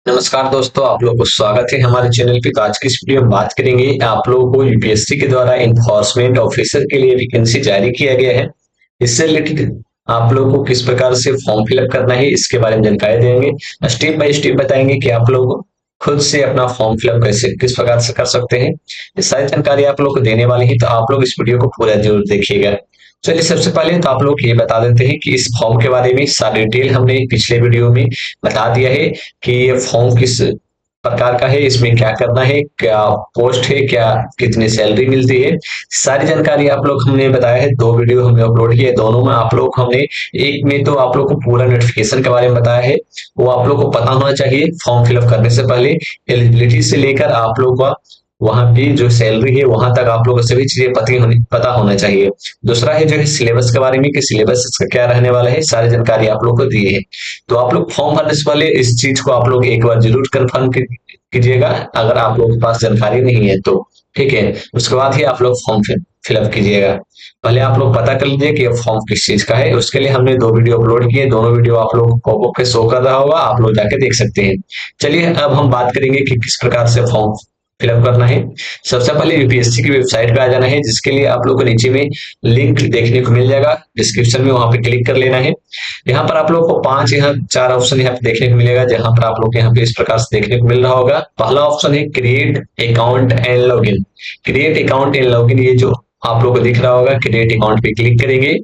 नमस्कार दोस्तों, आप लोगों को स्वागत है हमारे चैनल पे। तो आज की इस वीडियो में बात करेंगे आप लोगों को यूपीएससी के द्वारा इन्फोर्समेंट ऑफिसर के लिए वैकेंसी जारी किया गया है। इससे रिलेटेड आप लोगों को किस प्रकार से फॉर्म फिलअप करना है इसके बारे में जानकारी देंगे। स्टेप बाय स्टेप बताएंगे कि आप लोग खुद से अपना फॉर्म फिलअप कैसे किस प्रकार से कर सकते हैं। ये सारी जानकारी आप लोग को देने वाले हैं, तो आप लोग इस वीडियो को पूरा जरूर देखिएगा। चलिए सबसे पहले तो आप लोग ये बता देते हैं कि इस फॉर्म के बारे में सारी डिटेल हमने पिछले वीडियो में बता दिया है कि ये फॉर्म किस प्रकार का है, इसमें क्या करना है, क्या पोस्ट है, क्या कितनी सैलरी मिलती है, सारी जानकारी आप लोग हमने बताया है। दो वीडियो हमने अपलोड किए, दोनों में आप लोग हमने एक में तो आप लोग को पूरा नोटिफिकेशन के बारे में बताया है, वो आप लोग को पता होना चाहिए फॉर्म फिलअप करने से पहले। एलिजिबिलिटी से लेकर आप लोग का वहां पे जो सैलरी है वहां तक आप लोगों को सभी चीजें पता होना चाहिए। दूसरा है जो है सिलेबस के बारे में कि सिलेबस इसका क्या रहने वाला है, सारी जानकारी आप लोग को दी है। तो आप लोग फॉर्म भरने से पहले इस चीज को आप लोग एक बार जरूर कंफर्म कीजिएगा, अगर आप लोगों के पास जानकारी नहीं है तो। ठीक है, उसके बाद ही आप लोग फॉर्म फिलअप कीजिएगा। पहले आप लोग पता कर लीजिए कि ये फॉर्म किस चीज का है। उसके लिए हमने दो वीडियो अपलोड किए, दोनों वीडियो आप लोग पॉपअप पे शो कर रहा होगा, आप लोग जाके देख सकते हैं। चलिए अब हम बात करेंगे कि किस प्रकार से फॉर्म फिलअप करना है। सबसे पहले यूपीएससी की वेबसाइट पे आ जाना है, जिसके लिए आप लोग को नीचे में लिंक देखने को मिल जाएगा डिस्क्रिप्शन में, वहां पे क्लिक कर लेना है। यहाँ पर आप लोग को पांच यहाँ चार ऑप्शन यहाँ पे देखने को मिलेगा, जहां पर आप लोग को यहाँ पे इस प्रकार से देखने को मिल रहा होगा। पहला ऑप्शन है create account and login. Create account and login, ये जो आप लोग को दिख रहा होगा, क्रिएट अकाउंट पे क्लिक करेंगे।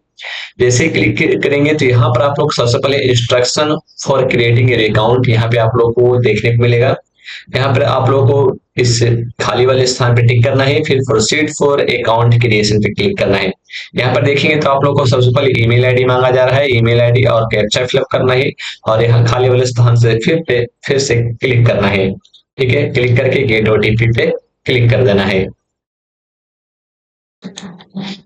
जैसे क्लिक करेंगे तो यहाँ पर आप लोग सबसे पहले instruction for creating a account यहाँ पे आप लोग को देखने को मिलेगा। यहाँ पर आप लोगों को इस खाली वाले स्थान पे टिक करना है, फिर प्रोसीड फॉर अकाउंट क्रिएशन पे क्लिक करना है। यहाँ पर देखेंगे तो आप लोग को सबसे पहले ईमेल आईडी मांगा जा रहा है, ईमेल आईडी और कैप्चा फिलअप करना है, और यहाँ खाली वाले स्थान से फिर से क्लिक करना है। ठीक है, क्लिक करके गेट ओटीपी पे क्लिक कर देना है।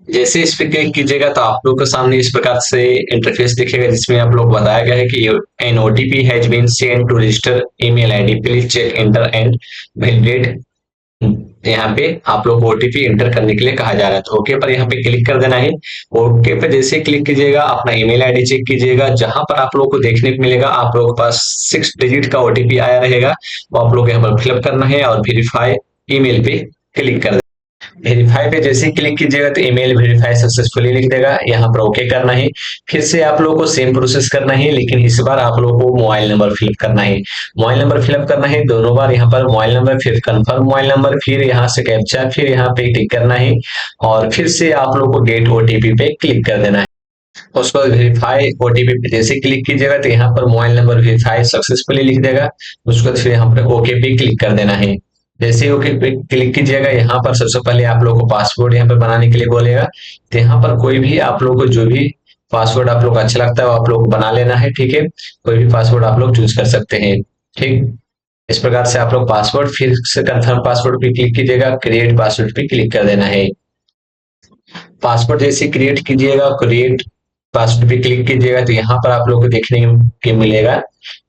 जैसे इस पे क्लिक कीजिएगा तो आप लोग के सामने इस प्रकार से इंटरफेस दिखेगा, जिसमें आप लोग बताया गया है कि an OTP has been send to register email ID, please check enter and validate. यहाँ पे आप लोग ओटीपी एंटर करने के लिए कहा जा रहा है, तो ओके पर यहाँ पे क्लिक कर देना है। ओके पे जैसे क्लिक कीजिएगा अपना ईमेल आईडी चेक कीजिएगा, जहां पर आप लोग को देखने को मिलेगा आप लोगों के पास 6 डिजिट का ओटीपी आया रहेगा, वो आप लोग यहाँ पर फिलअप करना है और वेरीफाई ईमेल पे क्लिक कर। वेरीफाई पे जैसे ही क्लिक कीजिएगा तो ईमेल वेरीफाई सक्सेसफुली लिख देगा, यहाँ पर ओके करना है। फिर से आप लोगों को सेम प्रोसेस करना है, लेकिन इस बार आप लोगों को मोबाइल नंबर फिलअप करना है। मोबाइल नंबर फिलअप करना है दोनों बार, यहाँ पर मोबाइल नंबर, फिर कंफर्म मोबाइल नंबर, फिर यहाँ से कैप्चा, फिर यहाँ पे टिक करना है, और फिर से आप लोग को गेट ओटीपी पे क्लिक कर देना है। उसको वेरीफाई ओटीपी पे जैसे क्लिक कीजिएगा तो यहाँ पर मोबाइल नंबर वेरीफाई सक्सेसफुली लिख देगा। उसके बाद फिर यहाँ पर ओके पे क्लिक कर देना है। जैसे ही ओके पे क्लिक कीजिएगा, यहाँ पर सबसे पहले आप लोग को पासवर्ड यहाँ पर बनाने के लिए बोलेगा, तो यहाँ पर कोई भी आप लोग को जो भी पासवर्ड आप लोग को अच्छा लगता है वो आप लोग को बना लेना है। ठीक है, कोई भी पासवर्ड आप लोग चूज कर सकते हैं। ठीक, इस प्रकार से आप लोग पासवर्ड, फिर से कंफर्म पासवर्ड पे क्लिक कीजिएगा, क्रिएट पासवर्ड पे क्लिक कर देना है। पासवर्ड जैसे क्रिएट कीजिएगा, क्रिएट पासवर्ड पे क्लिक कीजिएगा तो यहाँ पर आप लोग को देखने के मिलेगा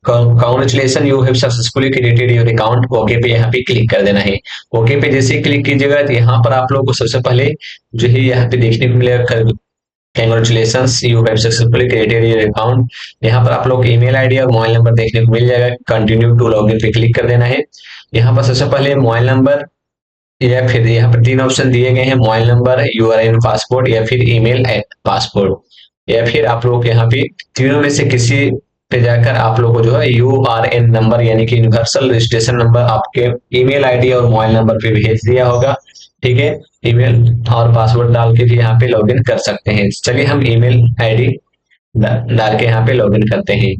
congratulation you have successfully created your account. Okay पे यहाँ पे क्लिक कर देना है। ओके पे जैसे क्लिक कीजिएगा तो यहाँ पर आप लोग को सबसे पहले जो है यहाँ पे देखने को मिलेगा congratulation you have successfully created your account. यहाँ पर आप लोग ईमेल आईडी और मोबाइल नंबर देखने को मिल जाएगा। कंटिन्यू टू लॉगिन पे क्लिक कर देना है। यहाँ पर सबसे पहले मोबाइल नंबर, या फिर यहाँ पर तीन ऑप्शन दिए गए हैं, मोबाइल नंबर, यूआरएन पासपोर्ट, या फिर ईमेल पासपोर्ट, या फिर आप लोग यहाँ पे तीनों में से किसी पे जाकर आप लोग को जो है यूआरएन नंबर यानी कि यूनिवर्सल रजिस्ट्रेशन नंबर आपके ईमेल आईडी और मोबाइल नंबर पे भेज दिया होगा। ठीक है, ईमेल और पासवर्ड डाल के भी यहाँ पे लॉगिन कर सकते हैं। चलिए हम ईमेल आईडी डाल के यहाँ पे लॉगिन करते हैं।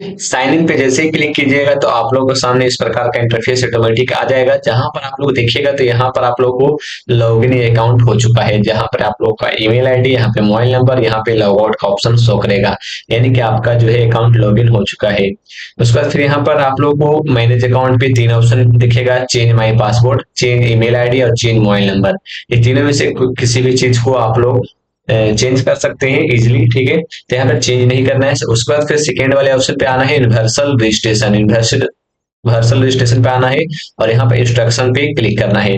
साइन इन पे जैसे ही क्लिक कीजिएगा तो आप लोगों के सामने इस प्रकार का इंटरफेस ऑटोमेटिक आ जाएगा, जहां पर आप लोग देखिएगा तो यहाँ पर आप लोग को लॉगिन अकाउंट हो चुका है, जहां पर आप लोग का ईमेल आईडी, यहाँ पे मोबाइल नंबर, यहाँ पे लॉग आउट का ऑप्शन शो करेगा, यानी कि आपका जो है अकाउंट लॉगिन हो चुका है। उसके बाद फिर यहाँ पर आप लोग को मैनेज अकाउंट पे तीन ऑप्शन दिखेगा, change my password, change email ID और चेंज मोबाइल नंबर। ये तीनों में से किसी भी चीज को आप लोग चेंज कर सकते हैं इजिली। ठीक है, तो यहाँ पर चेंज नहीं करना है। उसके बाद फिर सेकेंड वाले ऑप्शन पे आना है, यूनिवर्सल रजिस्ट्रेशन, यूनिवर्सल रजिस्ट्रेशन पे आना है, और यहाँ पर इंस्ट्रक्शन पे क्लिक करना है।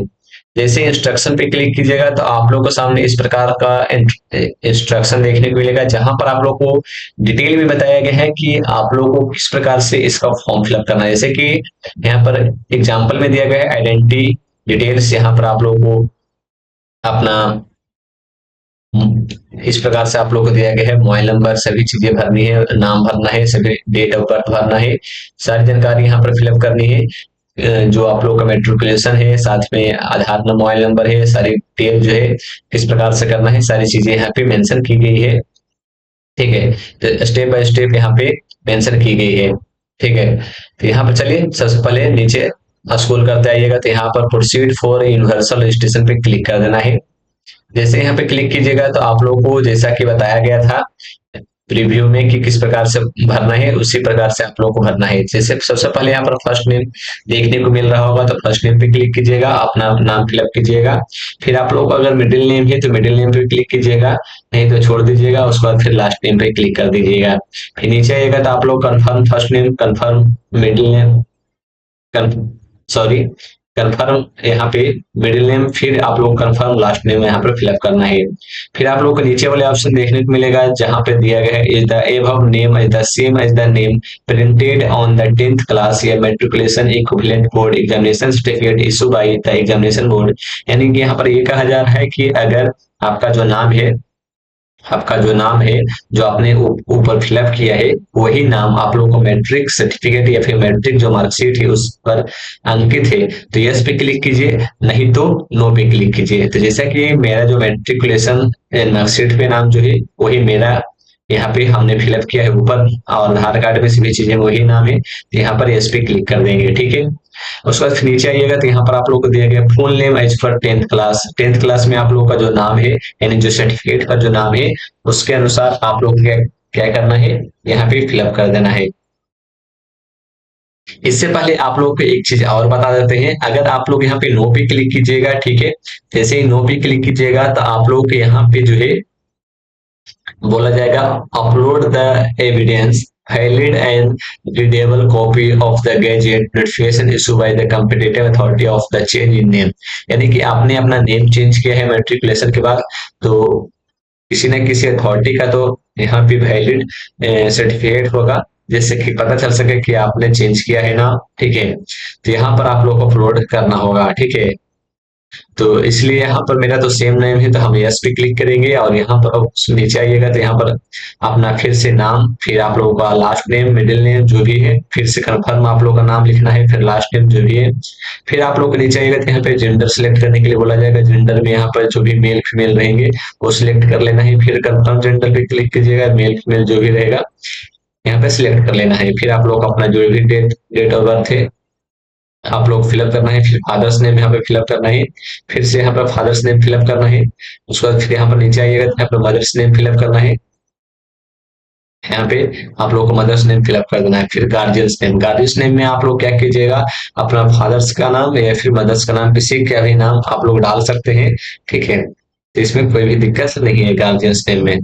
जैसे इंस्ट्रक्शन पे क्लिक कीजिएगा तो आप लोग को सामने इस प्रकार का इंस्ट्रक्शन देखने को मिलेगा, जहां पर आप लोग को डिटेल में बताया गया है कि आप लोग को किस प्रकार से इसका फॉर्म फिलअप करना है। जैसे कि यहाँ पर एग्जाम्पल में दिया गया है आइडेंटिटी डिटेल्स, यहाँ पर आप लोग को अपना इस प्रकार से आप लोग को दिया गया है मोबाइल नंबर, सभी चीजें भरनी है, नाम भरना है, सभी डेट ऑफ बर्थ भरना है, सारी जानकारी यहाँ पर फिलअप करनी है। जो आप लोग का मेट्रिकुलेशन है, साथ में आधार नंबर, मोबाइल नंबर है, सारी डिटेल जो है किस प्रकार से करना है, सारी चीजें यहाँ पे मेंशन की गई है। ठीक है, तो स्टेप बाय स्टेप यहाँ पे मेंशन की गई है। ठीक है, तो यहाँ पर चलिए सबसे पहले नीचे स्क्रॉल करते आइएगा, तो यहाँ पर प्रोसीड फॉर यूनिवर्सल रजिस्ट्रेशन पे क्लिक कर देना है। जैसे यहाँ पे क्लिक कीजिएगा तो आप लोगों को जैसा कि बताया गया था प्रीव्यू में कि किस प्रकार से भरना है, उसी प्रकार से आप लोगों को भरना है। जैसे सबसे पहले यहाँ पर फर्स्ट नेम देखने को मिल रहा होगा, तो फर्स्ट नेम पे क्लिक कीजिएगा, अपना नाम फिलअप कीजिएगा। फिर आप लोग को अगर मिडिल नेम है तो मिडिल नेम पे क्लिक कीजिएगा, नहीं तो छोड़ दीजिएगा। उसके बाद फिर लास्ट नेम पे क्लिक कर दीजिएगा। फिर नीचे आइएगा तो आप लोग confirm first name, confirm middle name, sorry confirm यहाँ पे मिडिल नेम, फिर आप लोग कंफर्म लास्ट नेम यहाँ पर फिलअप करना है। फिर आप लोग को नीचे वाले ऑप्शन देखने को मिलेगा जहां पे दिया गया है is the above name is the same as the name printed on the 10th class या matriculation equivalent board examination certificate issue by the examination board. यानी कि यहाँ पर ये कहा जा रहा है कि अगर आपका जो नाम है, आपका जो नाम है जो आपने ऊपर फिलअप किया है, वही नाम आप लोगों को मैट्रिक सर्टिफिकेट या फिर मैट्रिक जो मार्कशीट है उस पर अंकित है तो यस पे क्लिक कीजिए, नहीं तो नो पे क्लिक कीजिए। तो जैसा कि मेरा जो मैट्रिकुलेशन मार्कशीट पे नाम जो है वही मेरा यहाँ पे हमने फिलअप किया है ऊपर, और आधार कार्ड में सभी चीजें वही नाम है, तो यहाँ पर एस पे क्लिक कर देंगे। ठीक है, उसके बाद नीचे आइएगा तो यहाँ पर आप लोग को दिया गया फुल नेम एज पर 10th क्लास। 10th क्लास में आप लोग का जो नाम है, यानी जो सर्टिफिकेट का जो नाम है उसके अनुसार आप लोग क्या क्या करना है, यहाँ पे फिलअप कर देना है। इससे पहले आप लोग को एक चीज और बता देते हैं, अगर आप लोग यहाँ पे नो पे क्लिक कीजिएगा, ठीक है, जैसे ही नो पे क्लिक कीजिएगा तो आप लोग के यहाँ पे जो है बोला जाएगा upload the evidence valid and readable copy of the gazette notification issued by the competitive authority of the change in name। यानी कि आपने अपना नेम चेंज किया है मैट्रिकुलेशन के बाद, तो किसी न किसी अथॉरिटी का तो यहाँ पे वैलिड सर्टिफिकेट होगा जिससे कि पता चल सके कि आपने चेंज किया है ना। ठीक है, तो यहाँ पर आप लोग को अपलोड करना होगा। ठीक है, तो इसलिए यहाँ पर मेरा तो सेम नेम है तो हम यस पे क्लिक करेंगे, और यहाँ पर नीचे आइएगा तो यहाँ पर अपना फिर से नाम, फिर आप लोगों का लास्ट नेम, मिडिल नेम जो भी है, फिर से कंफर्म आप लोगों का नाम लिखना है, फिर लास्ट नेम जो भी है। फिर आप लोग नीचे आइएगा तो यहाँ पे जेंडर सिलेक्ट करने के लिए बोला जाएगा, जेंडर में यहाँ पर जो भी मेल फीमेल रहेंगे वो सिलेक्ट कर लेना है। फिर कंफर्म जेंडर पे क्लिक कीजिएगा, मेल फीमेल जो भी रहेगा यहाँ पे सिलेक्ट कर लेना है। फिर आप लोग अपना जो भी डेट ऑफ बर्थ है आप लोग फिलअप करना है, फिर फादर्स नेम यहाँ पे फिलअप करना है, फिर से यहाँ पर फादर्स नेम फिलअप करना है। उसके बाद फिर यहाँ पर नीचे आइएगा यहाँ पर मदर्स नेम फिलअप करना है, यहाँ पे आप लोग को मदर्स नेम फिलअप कर देना है। फिर गार्जियंस नेम, गार्जियंस नेम में आप लोग क्या कीजिएगा, अपना फादर्स का नाम या फिर मदर्स का नाम, किसी का भी नाम आप लोग डाल सकते हैं। ठीक है, तो इसमें कोई भी दिक्कत नहीं है गार्जियंस नेम में।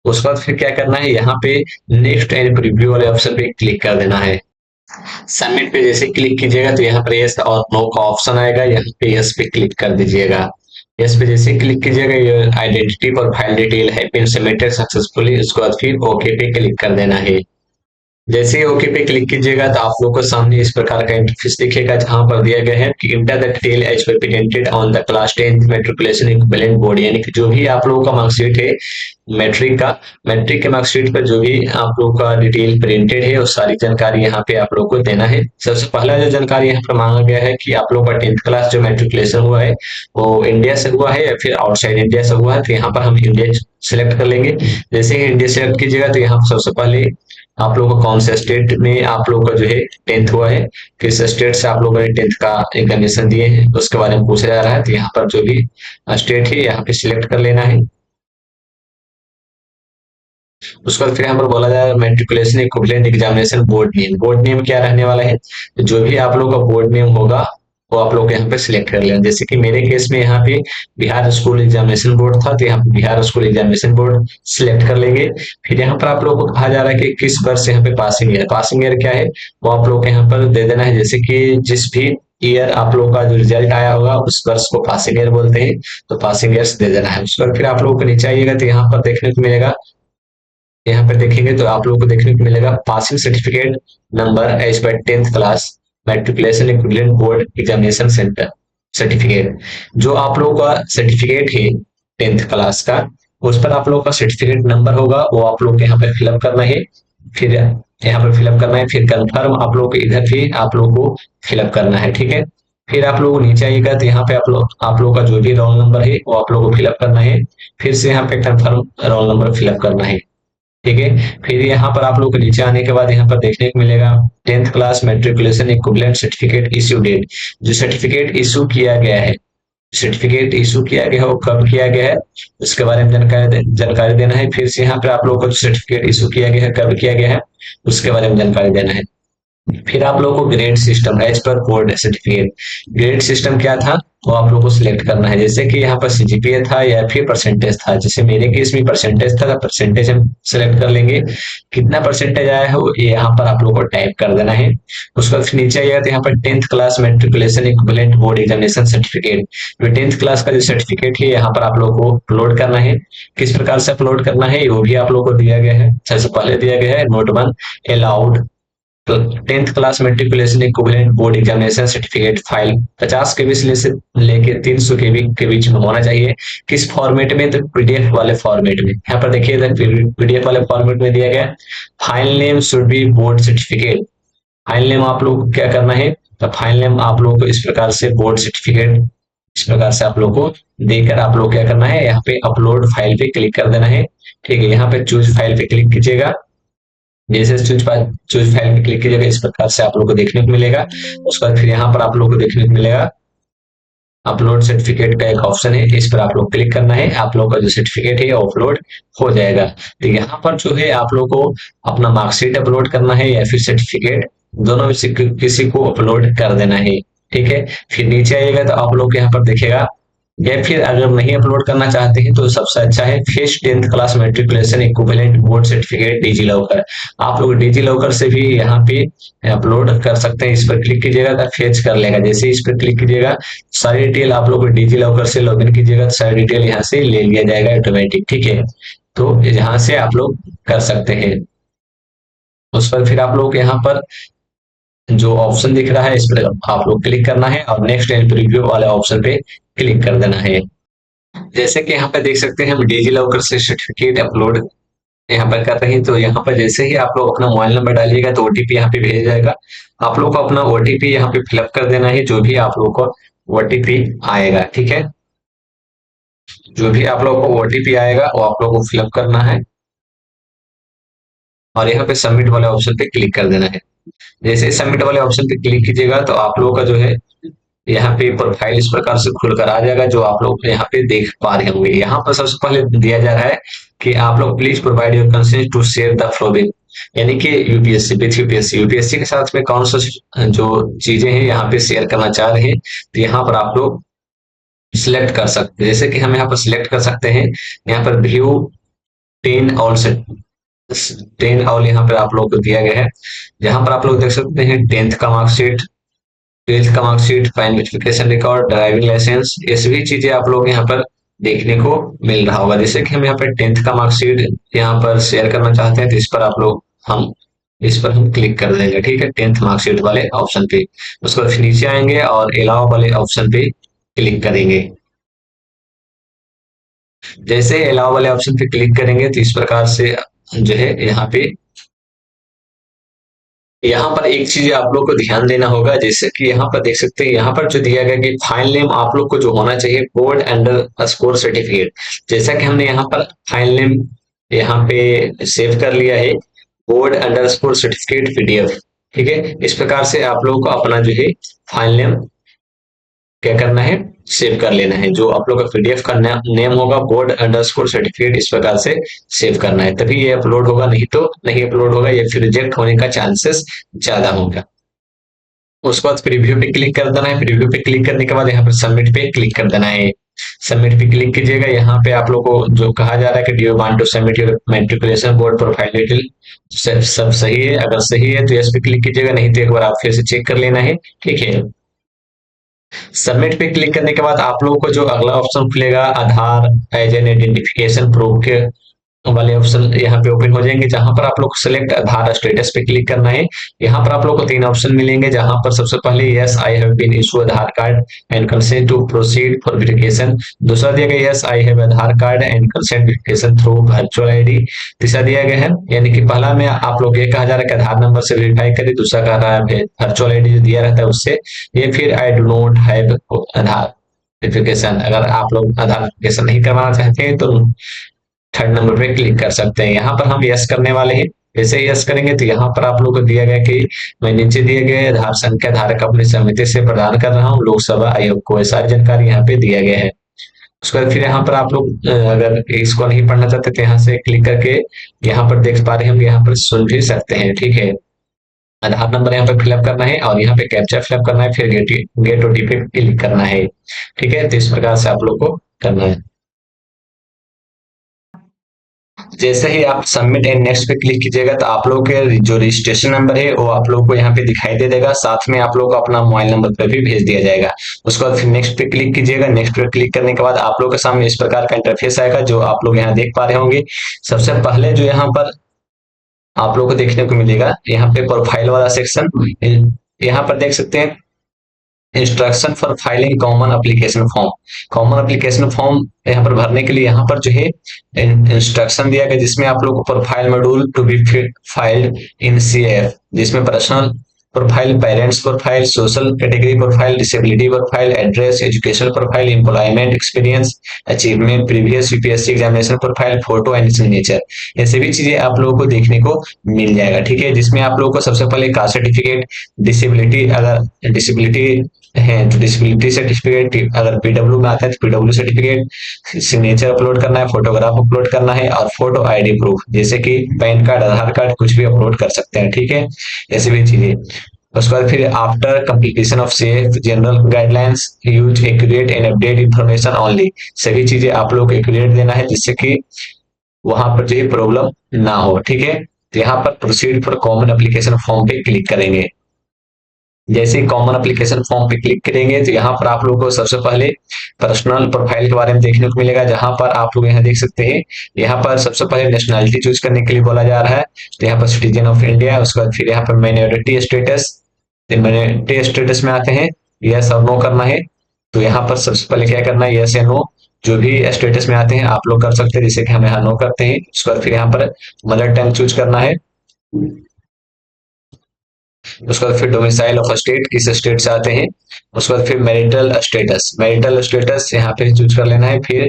उसके बाद फिर क्या करना है, यहाँ पे नेक्स्ट एंड प्रीव्यू वाले ऑप्शन पे क्लिक कर देना है। सबमिट पे जैसे क्लिक कीजिएगा तो यहाँ पर यस और नो का ऑप्शन आएगा, यहाँ पे यस पे क्लिक कर दीजिएगा। यस पे जैसे क्लिक कीजिएगा ये आइडेंटिटी और फाइल डिटेल है बिन सबमिटेड सक्सेसफुली, उसके बाद फिर ओके पे क्लिक कर देना है। जैसे ही ओके पे क्लिक कीजिएगा तो आप लोग को सामने इस प्रकार का इंटरफेस दिखेगा जहां पर दिया गया है कि enter the detail as presented on the class 10th matriculation equivalent board. यानी कि जो भी आप लोगों का मार्कशीट है मैट्रिक का, मैट्रिक के मार्कशीट पर जो भी आप लोगों का डिटेल प्रिंटेड है वो सारी जानकारी यहाँ पे आप लोग को देना है। सबसे पहला जो जानकारी यहाँ पर मांगा गया है कि आप लोग का 10th क्लास जो मैट्रिकुलेशन हुआ है वो इंडिया से हुआ है या फिर आउटसाइड इंडिया से हुआ है, तो यहाँ पर हम इंडिया सिलेक्ट कर लेंगे। जैसे ही इंडिया सिलेक्ट कीजिएगा तो यहाँ सबसे पहले आप लोगों को कौन से स्टेट में आप लोगों का जो है 10th हुआ है, किस स्टेट से आप लोगों ने 10th का एग्जामिनेशन दिए हैं उसके बारे में पूछा जा रहा है। तो यहाँ पर जो भी स्टेट है यहाँ पे सिलेक्ट कर लेना है। उसके बाद फिर यहाँ पर बोला जाएगा matriculation equivalent examination board name. Board name क्या रहने वाला है, जो भी आप लोग का बोर्ड नेम होगा वो आप लोग यहाँ पे सिलेक्ट कर लेना। जैसे कि मेरे केस में यहाँ पे बिहार स्कूल एग्जामिनेशन बोर्ड था तो यहाँ पे Bihar school examination board select कर लेंगे। फिर यहाँ पर आप लोग को कहा जा रहा है कि किस वर्ष यहाँ पे पासिंग ईयर, पासिंग ईयर क्या है वो आप लोग को यहाँ पर दे देना है। जैसे कि जिस भी ईयर आप लोगों का जो रिजल्ट आया होगा उस वर्ष को पासिंग ईयर बोलते हैं, तो पासिंग ईयर्स दे देना है। उसके बाद फिर आप लोगों को नीचे आइएगा तो यहाँ पर देखने को मिलेगा, यहाँ पर देखेंगे तो आप लोगों को देखने को मिलेगा पासिंग सर्टिफिकेट नंबर एज पर 10th class matriculation equivalent board examination centre certificate. जो आप लोगों का सर्टिफिकेट है 10th क्लास का, उस पर आप लोगों का सर्टिफिकेट नंबर होगा, वो आप लोग को यहाँ पर फिलअप करना है। फिर यहाँ पर फिलअप करना है, फिर कंफर्म आप लोग को इधर भी आप लोग को फिलअप करना है, ठीक है। फिर आप लोग नीचे आइएगा तो यहाँ पे आप लोग का जो भी रोल नंबर है वो आप लोग को फिलअप करना है। फिर से यहाँ पे कंफर्म रोल नंबर फिलअप करना है, ठीक है। फिर यहाँ पर आप लोग को नीचे आने के बाद यहाँ पर देखने को मिलेगा 10th class matriculation equivalent certificate issue date. जो सर्टिफिकेट इशू किया गया है, सर्टिफिकेट इशू किया गया है वो कब किया गया है उसके बारे में जानकारी देना है। फिर से यहाँ पे आप लोग को सर्टिफिकेट इशू किया गया है कब किया गया है उसके बारे में जानकारी देना है। फिर आप लोगों को ग्रेड सिस्टम एज पर बोर्ड सर्टिफिकेट, ग्रेड सिस्टम क्या था वो आप लोगों को सिलेक्ट करना है। जैसे कि यहाँ पर सीजीपीए था या फिर परसेंटेज था, जैसे मेरे केस में परसेंटेज था तो परसेंटेज हम सिलेक्ट कर लेंगे। कितना परसेंटेज आया है वो यहाँ पर आप लोगों को टाइप कर देना है। उसके बाद फिर नीचे आइएगा तो यहाँ पर 10th class matriculation equivalent board examination certificate, जो 10th क्लास का जो सर्टिफिकेट है यहाँ पर आप लोगों को अपलोड करना है। किस प्रकार से अपलोड करना है वो भी आप लोगों को दिया गया है, सबसे पहले दिया गया है नोट 1 अलाउड। तो 10th class matriculation equivalent board examination certificate file 50 केबी से लेके 300 केबी के बीच में होना चाहिए। किस फॉर्मेट में, तो पीडीएफ वाले फॉर्मेट में। यहाँ पर देखिए पीडीएफ वाले फॉर्मेट में दिया गया। File name should be board certificate. File name आप लोग को क्या करना है, तो फाइल नेम आप लोग को इस प्रकार से बोर्ड सर्टिफिकेट इस प्रकार से आप लोग को देकर आप लोग क्या करना है, यहाँ पे अपलोड फाइल पे क्लिक कर देना है, ठीक है। यहाँ पे चूज फाइल पे क्लिक कीजिएगा। जैसे चूज फाइल पे क्लिक कीजिएगा इस प्रकार से आप लोग को देखने को मिलेगा। उसके बाद फिर यहाँ पर आप लोग को देखने को मिलेगा अपलोड सर्टिफिकेट का एक ऑप्शन है, इस पर आप लोग क्लिक करना है। आप लोग का जो सर्टिफिकेट है अपलोड हो जाएगा। तो यहाँ पर जो है आप लोग को अपना मार्कशीट अपलोड करना है या फिर सर्टिफिकेट, दोनों में से किसी को अपलोड कर देना है, ठीक है। फिर नीचे आइएगा तो आप लोग यहाँ पर देखेगा, या फिर अगर नहीं अपलोड करना चाहते हैं तो सबसे अच्छा है fetch 10th class matriculation equivalent board certificate digi locker. आप लोग डिजी लॉकर से भी यहाँ पे अपलोड कर सकते हैं। इस पर क्लिक कीजिएगा तो फेच कर लेगा। जैसे इस पर क्लिक कीजिएगा सारी डिटेल आप लोग डिजी लॉकर से लॉगिन कीजिएगा तो सारी डिटेल यहाँ से ले लिया जाएगा ऑटोमेटिक, ठीक है। तो यहाँ से आप लोग कर सकते हैं। उस पर फिर आप लोग यहाँ पर जो ऑप्शन दिख रहा है इस पर आप लोग क्लिक करना है और नेक्स्ट एंड प्रीव्यू वाले ऑप्शन पे क्लिक कर देना है। जैसे कि यहाँ पे देख सकते हैं हम डिजी लॉकर से सर्टिफिकेट अपलोड यहाँ पर कर रहे हैं। तो यहाँ पर जैसे ही आप लोग अपना मोबाइल नंबर डालिएगा तो ओटीपी यहाँ पे भेज जाएगा। आप लोग को अपना ओटीपी यहाँ पे फिलअप कर देना है, जो भी आप लोग को ओटीपी आएगा, ठीक है। जो भी आप लोग को ओटीपी आएगा वो आप लोग को फिलअप करना है और यहाँ पे सबमिट वाले ऑप्शन पे क्लिक कर देना है। जैसे सबमिट वाले ऑप्शन पे क्लिक कीजिएगा तो आप लोगों का जो है यहाँ पे प्रोफाइल इस प्रकार से खुलकर आ जाएगा, जो आप लोग यहाँ पे देख पा रहे होंगे। यहाँ पर सबसे पहले दिया जा रहा है कि आप लोग please provide your consent to share the following, यानी कि यूपीएससी विथ यूपीएससी के साथ में कौन सा जो चीजें हैं यहाँ पे शेयर करना चाह रहे हैं, तो यहाँ पर आप लोग सिलेक्ट कर सकते हैं। जैसे कि हम यहाँ पर सिलेक्ट कर सकते हैं, यहाँ पर व्यू 10 ऑल 10 ऑल यहाँ पर आप लोग को दिया गया है। जहां पर आप लोग देख सकते हैं 10th का मार्कशीट, 12th का marksheet, fine verification record, driving licence, ये सभी चीजें आप लोग यहाँ पर देखने को मिल रहा होगा। जैसे कि हम यहाँ पर 10th का मार्कशीट यहाँ पर शेयर करना चाहते हैं तो इस पर हम क्लिक कर देंगे, ठीक है, 10th मार्कशीट वाले ऑप्शन पे। उसके बाद नीचे आएंगे और अलावा वाले ऑप्शन पे क्लिक करेंगे। जैसे अलावा वाले ऑप्शन पे क्लिक करेंगे तो इस प्रकार से जो है यहाँ पर एक चीज आप लोग को ध्यान देना होगा। जैसे कि यहाँ पर देख सकते हैं, यहाँ पर जो दिया गया कि फाइल नेम आप लोग को जो होना चाहिए बोर्ड अंडर स्कोर सर्टिफिकेट। जैसा कि हमने यहाँ पर फाइल नेम यहाँ पे सेव कर लिया है board under score certificate PDF, ठीक है। इस प्रकार से आप लोगों को अपना जो है फाइल नेम क्या करना है, सेव कर लेना है। जो आप लोग का पीडीएफ का नेम होगा बोर्ड अंडरस्कोर सर्टिफिकेट इस प्रकार से सेव करना है, तभी ये अपलोड होगा, नहीं तो नहीं अपलोड होगा, या फिर रिजेक्ट होने का चांसेस ज्यादा होगा। उसके बाद प्रीव्यू पे क्लिक कर देना है। प्रीव्यू पे क्लिक करने के बाद यहाँ पर सबमिट पे क्लिक कर देना है। सबमिट पे क्लिक कीजिएगा। यहाँ पे आप लोग को जो कहा जा रहा है कि do you want to submit your matriculation board profile detail, सब सही है। अगर सही है तो यस पे क्लिक कीजिएगा, नहीं तो एक बार आप फिर से चेक कर लेना है, ठीक है। सबमिट पे क्लिक करने के बाद आप लोगों को जो अगला ऑप्शन खुलेगा आधार एज एन आइडेंटिफिकेशन प्रूफ के वाले ऑप्शन यहाँ पे ओपन हो जाएंगे, जहां पर आप लोग को सिलेक्ट आधार स्टेटस पे क्लिक करना है। यहाँ पर आप लोग को तीन ऑप्शन मिलेंगे, जहां पर सबसे पहले yes I have been issue Aadhaar card and consent to proceed for verification, दूसरा दिया गया yes I have Aadhaar card and consent verification through virtual ID, तीसरा दिया गया है यानी कि पहला में आप लोग ये कहा जा रहा है कि आधार नंबर से वेरीफाई करें, दूसरा कह रहा है वर्चुअल आईडी जो दिया रहता है उससे, ये फिर I do not have Aadhaar verification, अगर आप लोग आधार वेरिफिकेशन नहीं करवाना चाहते हैं तो थर्ड नंबर पे क्लिक कर सकते हैं। यहाँ पर हम यस करने वाले हैं। जैसे ही यस करेंगे तो यहाँ पर आप लोग को दिया गया कि मैं नीचे दिए गए आधार संख्या धारक अपनी सहमति से प्रदान कर रहा हूँ लोकसभा आयोग को, सारी जानकारी यहाँ पे दिया गया है। उसके बाद फिर यहाँ पर आप लोग अगर इसको नहीं पढ़ना चाहते तो यहाँ से क्लिक करके यहाँ पर देख पा रहे हैं हम, यहाँ पर सुन भी सकते हैं। ठीक है, आधार नंबर यहाँ पे फिलअप करना है और यहाँ पे कैप्चा फिलअप करना है, फिर गेट ओटीपी पे क्लिक करना है। ठीक है, तो इस प्रकार से आप लोग को करना है। जैसे ही आप सबमिट एंड नेक्स्ट पे क्लिक कीजिएगा तो आप लोग के जो रजिस्ट्रेशन नंबर है वो आप लोग को यहाँ पे दिखाई दे देगा, साथ में आप लोग को अपना मोबाइल नंबर पर भी भेज दिया जाएगा। उसके बाद फिर नेक्स्ट पे क्लिक कीजिएगा। नेक्स्ट पे क्लिक करने के बाद आप लोग के सामने इस प्रकार का इंटरफेस आएगा जो आप लोग यहाँ देख पा रहे होंगे। सबसे पहले जो यहाँ पर आप लोग को देखने को मिलेगा यहाँ पे प्रोफाइल वाला सेक्शन, यहाँ पर देख सकते हैं instruction for filing common application form. Common application form यहाँ पर भरने के लिए यहाँ पर जो है इंस्ट्रक्शन दिया गया, जिसमें आप लोग को profile module to be filled in CF, जिसमें personal profile, parents profile, social category profile, disability profile, address, educational profile, employment experience, achievement, previous UPSC examination profile, photo and signature, ये सभी चीजें आप लोगों को देखने को मिल जाएगा। ठीक है, जिसमें आप लोगों को सबसे पहले कास्ट सर्टिफिकेट, डिसेबिलिटी अगर डिसेबिलिटी है तो डिसेबिलिटी सर्टिफिकेट, अगर पीडब्ल्यू में आता है तो पीडब्ल्यू सर्टिफिकेट, सिग्नेचर अपलोड करना है, फोटोग्राफ अपलोड करना है और फोटो आईडी प्रूफ जैसे कि पैन कार्ड, आधार कार्ड कुछ भी अपलोड कर सकते हैं। ठीक है, ऐसी भी चीजें। उसके बाद फिर after completion of safe general guidelines use accurate and update information only, सभी चीजें आप लोग एक्यूरेट देना है जिससे कि वहां पर जो है प्रॉब्लम ना हो। ठीक है, तो यहाँ पर proceed for common application form पे क्लिक करेंगे। जैसे ही कॉमन एप्लीकेशन फॉर्म पे क्लिक करेंगे तो यहाँ पर आप लोगों को सबसे पहले पर्सनल प्रोफाइल के बारे में देखने को मिलेगा, जहां पर आप लोग यहाँ देख सकते हैं। यहाँ पर सबसे पहले नेशनलिटी चूज करने के लिए बोला जा रहा है, तो यहाँ पर सिटीजन ऑफ इंडिया है। उसके बाद फिर यहाँ पर माइनॉरिटी स्टेटस, माइनॉरिटी स्टेटस में आते हैं, यस और नो करना है। तो यहाँ पर सबसे पहले क्या करना है, यस या नो, जो भी स्टेटस में आते हैं आप लोग कर सकते हैं, जैसे कि हम यहाँ नो करते हैं। उसके बाद फिर यहाँ पर मदर टंग चूज करना है। उसके बाद फिर डोमिसाइल ऑफ स्टेट, किस स्टेट से आते हैं। उसके बाद फिर मैरिटल स्टेटस, मैरिटल स्टेटस यहाँ पे चूज कर लेना है। फिर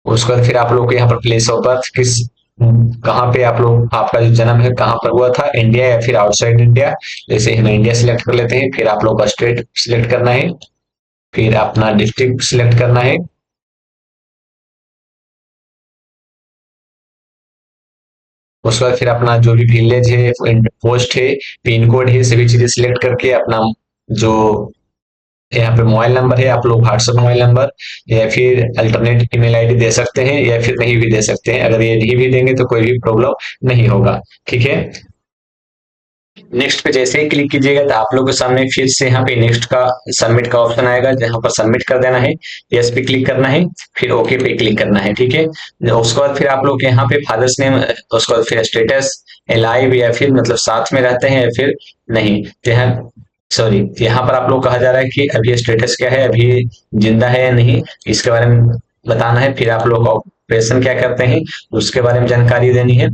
उसके बाद फिर आप लोग को यहाँ पर प्लेस ऑफ बर्थ, किस कहाँ पे आप लोग आपका जो जन्म है कहाँ पर हुआ था, इंडिया या फिर आउटसाइड इंडिया, जैसे हम इंडिया सिलेक्ट कर लेते हैं। फिर आप लोग का स्टेट सिलेक्ट करना है, फिर अपना डिस्ट्रिक्ट सिलेक्ट करना है। उसके बाद फिर अपना जो भी विलेज है, पोस्ट है, पिन कोड है, सभी चीजें सिलेक्ट करके अपना जो यहाँ पे मोबाइल नंबर है आप लोग व्हाट्सएप मोबाइल नंबर या फिर अल्टरनेट ईमेल आईडी दे सकते हैं या फिर नहीं भी दे सकते हैं। अगर ये नहीं भी देंगे तो कोई भी प्रॉब्लम नहीं होगा। ठीक है, नेक्स्ट पे जैसे ही क्लिक कीजिएगा तो आप लोग के सामने फिर से यहाँ पे नेक्स्ट का सबमिट का ऑप्शन आएगा, जहां पर सबमिट कर देना है, यस पे क्लिक करना है, फिर ओके पे क्लिक करना है। ठीक है, उसके बाद फिर आप लोग यहाँ पे फादर्स नेम, उसके बाद फिर स्टेटस अलाइव या फिर मतलब साथ में रहते हैं या फिर नहीं, तो यहाँ सॉरी यहाँ पर आप लोग कहा जा रहा है कि अभी स्टेटस क्या है, अभी जिंदा है या नहीं, इसके बारे में बताना है। फिर आप लोग ऑपरेशन क्या करते हैं उसके बारे में जानकारी देनी है।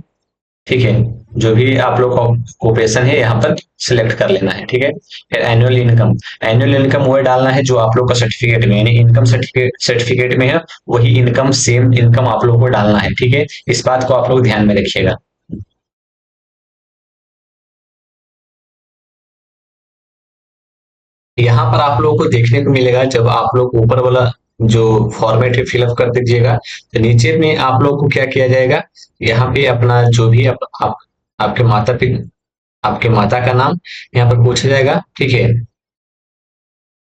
ठीक है, जो भी आप लोग का ऑक्यूपेशन है यहाँ पर सिलेक्ट कर लेना है। ठीक है, फिर एनुअल इनकम, एनुअल इनकम वो डालना है जो आप लोग का सर्टिफिकेट में यानी इनकम सर्टिफिकेट में है, वही इनकम सेम इनकम आप लोग को डालना है। ठीक है, इस बात को आप लोग ध्यान में रखिएगा। यहाँ पर आप लोगों को देखने को मिलेगा, जब आप लोग ऊपर वाला जो फॉर्मेट है फिलअप कर दीजिएगा तो नीचे में आप लोग को क्या किया जाएगा, यहाँ पे अपना जो भी आपके माता पिता, आपके माता का नाम यहाँ पर पूछा जाएगा। ठीक है,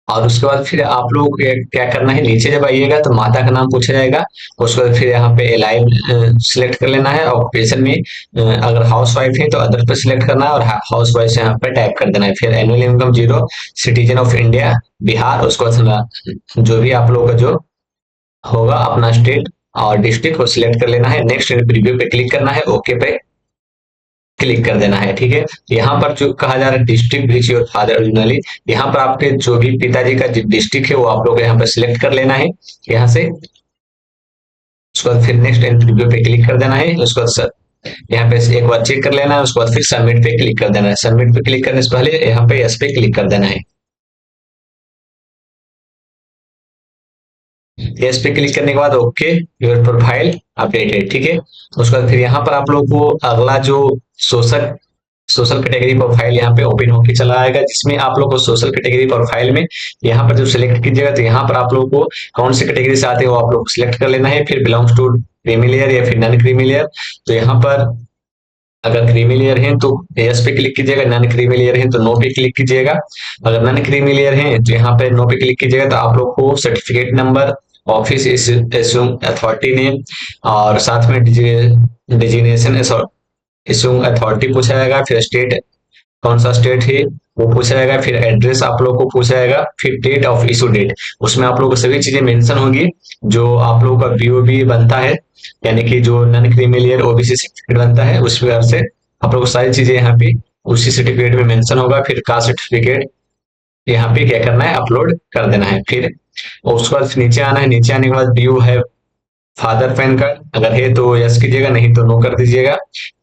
और उसके बाद फिर आप लोग को क्या करना है, नीचे जब आइएगा तो माता का नाम पूछा जाएगा। उसके बाद फिर यहाँ पे अलाइव सिलेक्ट कर लेना है। ऑक्यूपेशन में अगर हाउस वाइफ है तो अदर पे सिलेक्ट करना है और हाउस वाइफ यहाँ पे टाइप कर देना है। फिर annual income zero, citizen of India Bihar, उसके बाद जो भी आप लोग का जो होगा अपना स्टेट और डिस्ट्रिक्ट को सिलेक्ट कर लेना है। नेक्स्ट प्रीव्यू पे क्लिक करना है, ओके पे क्लिक कर देना है। ठीक है, यहाँ पर जो कहा जा रहा है district which your father originally, यहाँ पर आपके जो भी पिताजी का डिस्ट्रिक्ट है वो आप लोग यहाँ पर सिलेक्ट कर लेना है यहाँ से। उसके बाद फिर नेक्स्ट एंड प्रीव्यू पे क्लिक कर देना है। उसके बाद यहाँ पे एक बार चेक कर लेना है। उसके बाद फिर सबमिट पे क्लिक कर देना है। सबमिट पे क्लिक करने से पहले यहाँ पे यस पे क्लिक कर देना है। यस पे क्लिक करने के बाद ओके, योर प्रोफाइल अपडेटेड। ठीक है, उसके बाद फिर यहाँ पर आप लोग को अगला जो सोशल सोशल कैटेगरी प्रोफाइल यहाँ पे ओपन होकर चला आएगा, जिसमें आप लोग को सोशल कैटेगरी प्रोफाइल में यहाँ पर जो सिलेक्ट कीजिएगा तो यहाँ पर आप लोग को कौन सी कैटेगरी से आते हैं वो आप लोग को सिलेक्ट कर लेना है। फिर बिलोंग्स टू क्रीमी लेयर या फिर नॉन क्रीमी लेयर, तो यहाँ पर अगर क्रीमी लेयर है तो यस पे क्लिक कीजिएगा, नॉन क्रीमी लेयर है तो नो पे क्लिक कीजिएगा। अगर नॉन क्रीमी लेयर है तो यहाँ पे नो पे क्लिक कीजिएगा, तो आप लोग को certificate number, office issuing authority name और साथ में डिजिग्नेशन इशूइंग अथॉरिटी पूछा जाएगा। फिर स्टेट, कौन सा स्टेट है वो पूछा जाएगा। फिर एड्रेस आप लोग को पूछा जाएगा। फिर डेट ऑफ इशू डेट, उसमें आप लोग को सभी चीजें मेंशन होगी जो आप लोगों का बीओबी बनता है, यानी कि जो नॉन क्रीमिलियर ओबीसी सर्टिफिकेट बनता है उस प्रकार से आप लोग को सारी चीजें यहाँ पे उसी सर्टिफिकेट में मेंशन होगा। फिर कास्ट सर्टिफिकेट यहाँ पे क्या करना है, अपलोड कर देना है। फिर उसके बाद नीचे आना है। नीचे आने के बाद डू है फादर पैन कार्ड, अगर है तो यस कीजिएगा, नहीं तो नो कर दीजिएगा।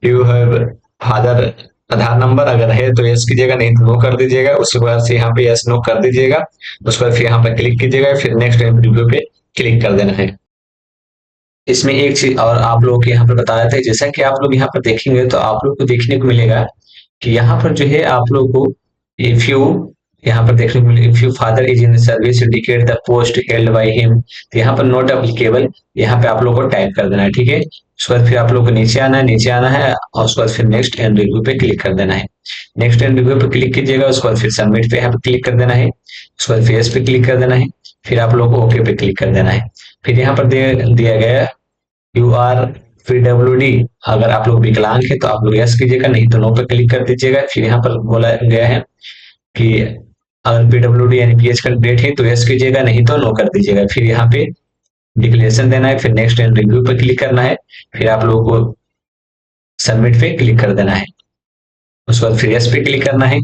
Do have father Aadhaar number, अगर है तो यस कीजिएगा, नहीं तो नो कर दीजिएगा। उसके बाद से यहाँ पे यस नो कर दीजिएगा। उसके बाद फिर यहाँ पे क्लिक कीजिएगा, फिर नेक्स्ट रिव्यू पे क्लिक कर देना है। इसमें एक चीज और आप लोगों को यहाँ पर बताया था, जैसा कि आप लोग यहाँ पर देखेंगे तो आप लोग को देखने को मिलेगा कि यहाँ पर जो है आप लोग को इफ यू, यहाँ पर देखने को मिलेगा if you father is in service indicate the post held by him, तो यहाँ पर नॉट एप्लीकेबल यहाँ पे आप लोग को टाइप कर देना है। ठीक है, उसके बाद फिर आप लोग को नीचे आना है। नीचे आना है और उसके बाद फिर नेक्स्ट एंड रिव्यू पे क्लिक कर देना है। नेक्स्ट एंड रिव्यू पे क्लिक कीजिएगा, उसके बाद फिर सबमिट पे यहाँ पे क्लिक कर देना है। उसके बाद फेस पे क्लिक कर देना है। फिर आप लोग को ओके पे क्लिक कर देना है। फिर यहाँ पर दिया गया है यू आर पीडब्ल्यूडी, अगर आप लोग विकलांग है तो आप लोग यस कीजिएगा, नहीं तो नो पे क्लिक कर दीजिएगा। फिर यहाँ पर बोला गया है कि अगर पीडब्ल्यूडी यानी पीएच कैंडिडेट है तो यस कीजिएगा, नहीं तो नो कर दीजिएगा। फिर यहाँ पे डिक्लेरेशन देना है। फिर नेक्स्ट एंड रिव्यू पे क्लिक करना है। फिर आप लोगों को सबमिट पे क्लिक कर देना है। उसके बाद फिर यस पे क्लिक करना है।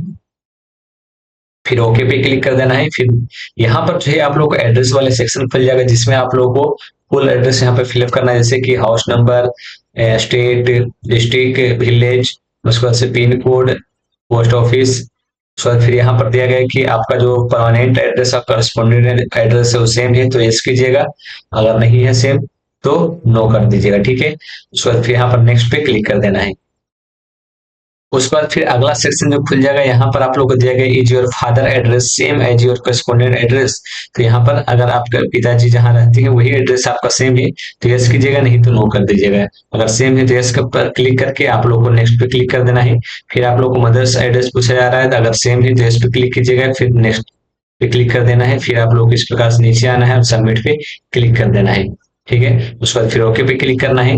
फिर ओके पे क्लिक कर देना है। फिर यहाँ पर जो है आप लोग को एड्रेस वाले सेक्शन खुल जाएगा, जिसमें आप लोगों को फुल एड्रेस यहाँ पे फिलअप करना है, जैसे कि house number, state, district, village, उसके बाद से पिन कोड, पोस्ट ऑफिस। उसके बाद फिर यहाँ पर दिया गया है कि आपका जो परमानेंट एड्रेस और करस्पॉन्डेंट एड्रेस है वो सेम है तो यस कीजिएगा, अगर नहीं है सेम तो नो कर दीजिएगा। ठीक है, उसके बाद फिर यहाँ पर नेक्स्ट पे क्लिक कर देना है। उसके बाद फिर अगला सेक्शन जो खुल जाएगा, यहाँ पर आप लोग को दिया गया is your father address same as your correspondent address, तो यहाँ पर अगर आपके पिताजी जहाँ रहते हैं वही एड्रेस आपका सेम है तो यस कीजिएगा, नहीं तो नो कर दीजिएगा। अगर सेम है तो यस पर क्लिक करके आप लोग को नेक्स्ट पे क्लिक कर देना है। फिर आप लोग को मदर्स एड्रेस पूछा जा रहा है, तो अगर सेम है तो यस पे क्लिक कीजिएगा, फिर नेक्स्ट पे क्लिक कर देना है। फिर आप लोग को इस प्रकार से नीचे आना है और सबमिट पे क्लिक कर देना है। ठीक है, उसके बाद फिर ओके पे क्लिक करना है।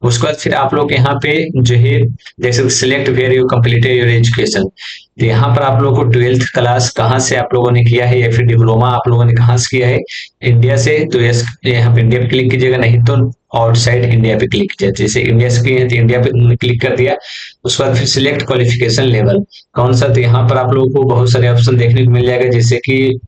उसके बाद फिर आप लोग यहाँ पे जो है जैसे select where you completed your education, तो यहाँ पर आप लोगों को ट्वेल्थ क्लास कहाँ से आप लोगों ने किया है या फिर डिप्लोमा आप लोगों ने कहाँ से किया है, इंडिया से तो यस यहाँ पे इंडिया पे क्लिक कीजिएगा, नहीं तो आउटसाइड इंडिया पे क्लिक कीजिए। जैसे इंडिया से किए हैं तो इंडिया पे क्लिक कर दिया। उसके बाद फिर सिलेक्ट क्वालिफिकेशन लेवल कौन सा, तो यहाँ पर आप लोगों को बहुत सारे ऑप्शन देखने को मिल जाएगा, जैसे कि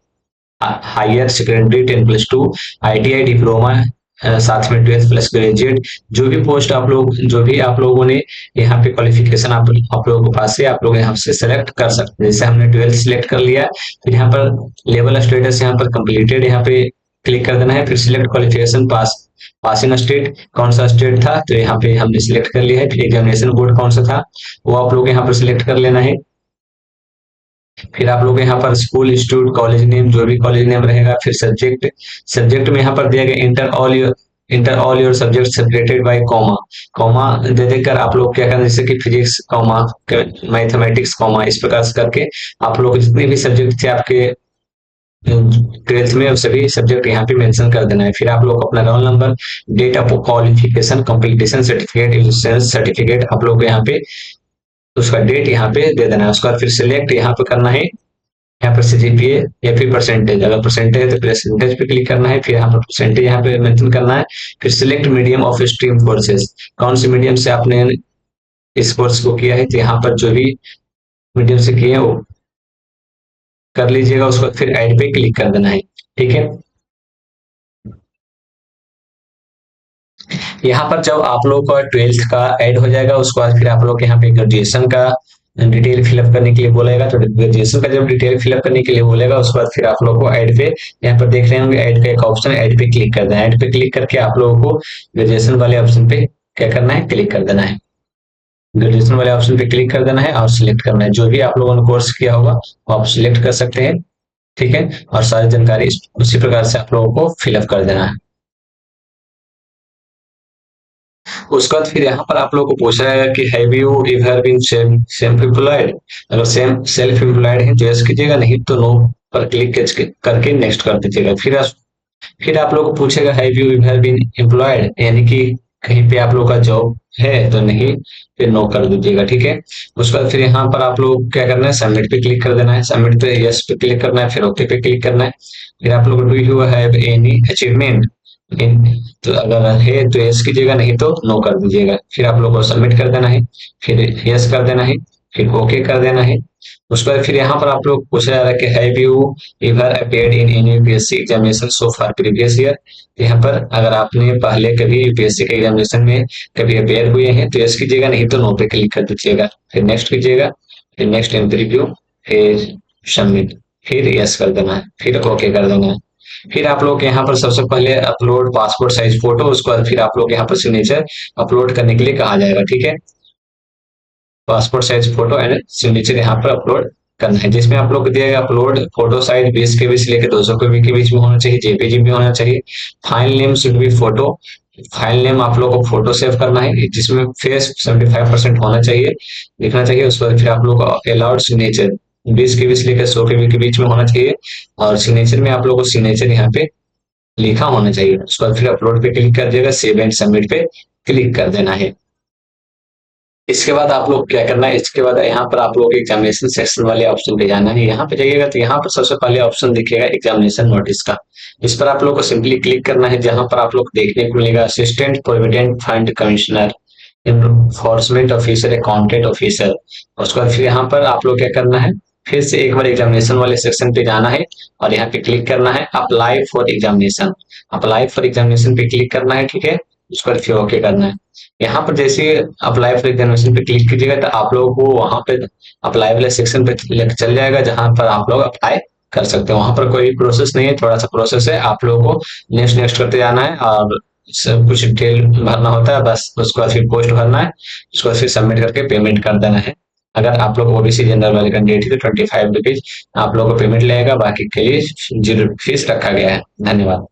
हायर सेकेंडरी 10+2, आईटीआई डिप्लोमा, साथ में 12+ ग्रेजुएट, जो भी पोस्ट आप लोग जो भी आप लोगों ने यहाँ पे क्वालिफिकेशन आप लोगों के पास है आप लोग यहाँ से सेलेक्ट कर सकते हैं। जैसे हमने 12 सिलेक्ट कर लिया, फिर यहाँ पर लेवल स्टेटस यहाँ पर कंप्लीटेड यहाँ पे क्लिक कर देना है। फिर सिलेक्ट क्वालिफिकेशन पासिंग स्टेट कौन सा स्टेट था तो यहाँ पे हमने सिलेक्ट कर लिया है। फिर एग्जामिनेशन बोर्ड कौन सा था वो आप लोग यहाँ पर सिलेक्ट कर लेना है। फिर आप लोग यहाँ पर स्कूल, इंस्टीट्यूट, कॉलेज नेम, जो भी कॉलेज नेम रहेगा। फिर सब्जेक्ट, सब्जेक्ट में यहाँ पर दिया गया enter all your subject separated by comma, comma दे देकर आप लोग क्या करना, जैसे कि फिजिक्स कॉमा, मैथमेटिक्स कॉमा, इस प्रकार से करके आप लोग जितने भी सब्जेक्ट थे आपके ट्वेल्थ में सभी सब्जेक्ट यहाँ पे मेंशन कर देना है। फिर आप लोग अपना roll number, date of qualification, completion certificate, eligibility certificate आप लोग को यहाँ पे उसका डेट यहाँ पे दे देना है। उसके बाद फिर सिलेक्ट यहाँ पे करना है, यहाँ पर सीजीपीए या फिर परसेंटेज, अगर परसेंटेज है तो परसेंटेज पे क्लिक करना है, फिर यहाँ पर परसेंटेज यहाँ पे मेंशन करना है। फिर select medium of stream courses, कौन सी मीडियम से आपने इस कोर्स को किया है, तो यहाँ पर जो भी मीडियम से किए हैं वो कर लीजिएगा। उसके बाद फिर ऐड पे क्लिक कर देना है, ठीक है। यहाँ पर जब आप लोग का ट्वेल्थ का ऐड हो जाएगा उसके बाद फिर आप लोग यहाँ पे ग्रेजुएशन का डिटेल फिलअप करने के लिए बोलेगा, तो ग्रेजुएशन का जब डिटेल फिलअप करने के लिए बोलेगा उसके बाद फिर आप लोग को ऐड पे, यहाँ पर देख रहे होंगे ऐड का एक ऑप्शन, ऐड पे क्लिक कर देना है। ऐड पे क्लिक करके आप लोगों को ग्रेजुएशन वाले ऑप्शन पे क्या करना है, क्लिक कर देना है। ग्रेजुएशन वाले ऑप्शन पे क्लिक कर देना है और सिलेक्ट करना है, जो भी आप लोगों ने कोर्स किया होगा वो आप सिलेक्ट कर सकते हैं, ठीक है। और सारी जानकारी उसी प्रकार से आप लोगों को फिलअप कर देना है। उसके बाद फिर यहाँ पर आप लोग को पूछा है कि have you ever been self employed, अगर सेम सेल्फ एम्प्लॉयड है तो यस कीजिएगा, नहीं तो नो पर क्लिक करके नेक्स्ट कर दीजिएगा। फिर आप लोग को पूछेगा have you ever been employed, यानी कि कहीं पे आप लोग का जॉब है तो नहीं, फिर नो कर दीजिएगा, ठीक है। उसके बाद फिर यहाँ पर आप लोग क्या करना है, सबमिट पे क्लिक कर देना है, सबमिट पे यस पे क्लिक करना है, फिर ओके पे क्लिक करना है। फिर आप लोग do you have any achievement, तो अगर है तो यस कीजिएगा, नहीं तो नो कर दीजिएगा। फिर आप लोग को सबमिट कर देना है, फिर यस कर देना है, फिर ओके कर देना है। उसके बाद फिर यहाँ पर आप लोग पूछा जा रहा है कि have you ever appeared in any UPSC examination so far previous year, यहाँ पर अगर आपने पहले कभी यूपीएससी के एग्जामिनेशन में कभी अपेयर हुए हैं तो यस कीजिएगा, नहीं तो नो पे क्लिक कर दीजिएगा, फिर नेक्स्ट कीजिएगा, फिर नेक्स्ट इंटरव्यू, फिर सबमिट, फिर यस कर देना है, फिर ओके कर देना है। फिर आप लोग यहाँ पर सबसे पहले अपलोड पासपोर्ट साइज फोटो, उसके बाद फिर आप लोग यहाँ पर सिग्नेचर अपलोड करने के लिए कहा जाएगा, ठीक है। Passport size photo and signature यहाँ पर अपलोड करना है, जिसमें आप लोग को दिएगा अपलोड फोटो साइज 20 के बी से लेकर 200 के बी के बीच में होना चाहिए, जेपीजी भी होना चाहिए। File name should be photo, file name आप लोग को फोटो सेव करना है जिसमें फेस 75% होना चाहिए, दिखना चाहिए। उसके बाद फिर आप लोग को अलाउड सिग्नेचर 20 के बी से लेकर 100 के बी के बीच में होना चाहिए, और सिग्नेचर में आप लोग को सिग्नेचर यहाँ पे लिखा होना चाहिए। उसके बाद फिर अपलोड पे क्लिक कर दिएगा, सेव एंड सबमिट पे क्लिक कर देना है। इसके बाद आप लोग क्या करना है, इसके बाद यहाँ पर आप लोग एग्जामिनेशन सेक्शन वाले ऑप्शन पे जाना है। यहाँ पे जाइएगा तो यहाँ पर सबसे पहले ऑप्शन दिखेगा एग्जामिनेशन नोटिस का, इस पर आप लोग को सिंपली क्लिक करना है, जहां पर आप लोग को देखने को मिलेगा assistant provident fund commissioner, enforcement officer, accountant officer. उसके बाद फिर यहाँ पर आप लोग क्या करना है, फिर से एक बार एग्जामिनेशन वाले सेक्शन पे जाना है और यहाँ पे क्लिक करना है apply for examination, apply for examination पे क्लिक करना है, ठीक है। उसके बाद फिर ओके करना है। यहाँ पर जैसे अप्लाई फॉर एग्जामिनेशन पे क्लिक कीजिएगा तो आप लोगों को वहां पे अप्लाई वाले सेक्शन पे लेकर चल जाएगा, जहां पर आप लोग अप्लाई कर सकते हैं। वहां पर कोई प्रोसेस नहीं है, थोड़ा सा प्रोसेस है, आप लोगों को नेक्स्ट नेक्स्ट करते जाना है और सब कुछ डिटेल भरना होता है, बस उसके बाद फिर पोस्ट भरना है, उसके बाद फिर सबमिट करके पेमेंट कर देना है। अगर आप लोग ओबीसी जनरल वाले कैंडिडेट है तो 25 रुपीज आप लोग को पेमेंट लगेगा, बाकी के लिए 0 फीस रखा गया है। धन्यवाद।